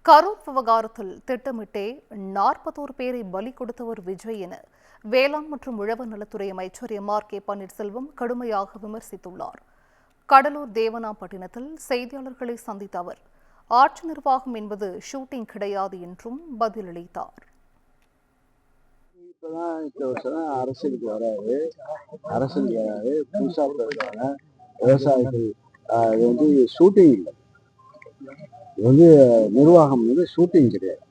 கரூர் விவகாரத்தில் திட்டமிட்டே 41 பேரை பலி கொடுத்தவர் விஜய் என வேளாண் மற்றும் உழவர் நலத்துறை அமைச்சர் M.R.K. பன்னீர்செல்வம் கடுமையாக விமர்சித்துள்ளார். கடலூர் தேவனாம்பட்டினத்தில் செய்தியாளர்களை சந்தித்த அவர், ஆட்சி நிர்வாகம் என்பது ஷூட்டிங் கிடையாது என்றும் பதிலளித்தார். அரசியலுக்கு வராது புதுசா விவசாயிகள் ஷூட்டிங் இல்லை, நிர்வாகம் ஷூட்டிங் கிடையாது.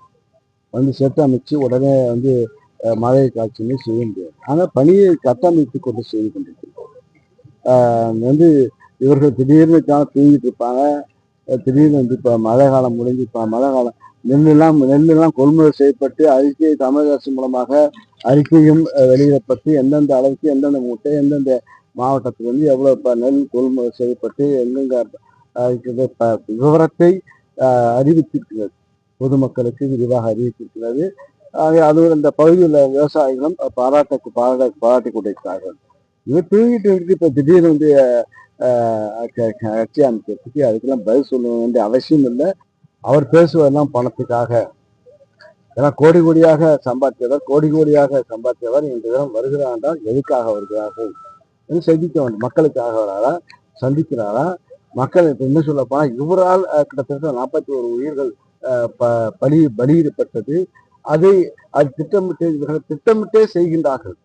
செட் அமைச்சு உடனே மழை காட்சின்னு செய்ய முடியாது. ஆனால் பணியை கட்டமைத்து கொண்டு செய்து கொண்டிருக்கிறோம். இவர்கள் திடீர்னு தூங்கிட்டு இருப்பாங்க. திடீர்னு இப்போ மழை காலம் முடிஞ்சு இப்போ மழை காலம் நெல்லெல்லாம் கொள்முதல் செய்யப்பட்டு அறிக்கை தமிழக அரசு மூலமாக அறிக்கையும் வெளியிடப்பட்டு எந்தெந்த அளவுக்கு எந்தெந்த மூட்டை எந்தெந்த மாவட்டத்துக்கு எவ்வளோ நெல் கொள்முதல் செய்யப்பட்டு எங்கெங்க விவரத்தை அறிவித்திருக்கிறது, பொதுமக்களுக்கு விரிவாக அறிவித்திருக்கிறது. அது இந்த பகுதியில் விவசாயிகளும் பாராட்டி கொண்டிருக்கிறார்கள். இவர் தூங்கிட்டு இருக்கு. இப்போ திடீர்னு கட்சி அமைக்கிறதுக்கு அதுக்கெல்லாம் பதில் சொல்ல வேண்டிய அவசியம் இல்லை. அவர் பேசுவதெல்லாம் பணத்துக்காக, ஏன்னா கோடி கோடியாக சம்பாதித்தவர் இந்த தினம் வருகிறார் என்றால் எதுக்காக வருகிறார்கள் சந்திக்க வேண்டும். மக்களுக்காக வராரா, சந்திக்கிறாரா? மக்கள் இப்ப என்ன சொல்ல போனா இவரால் கிட்டத்தட்ட 41 உயிர்கள் பலியிடப்பட்டது. அது திட்டமிட்டே செய்கின்றார்கள்.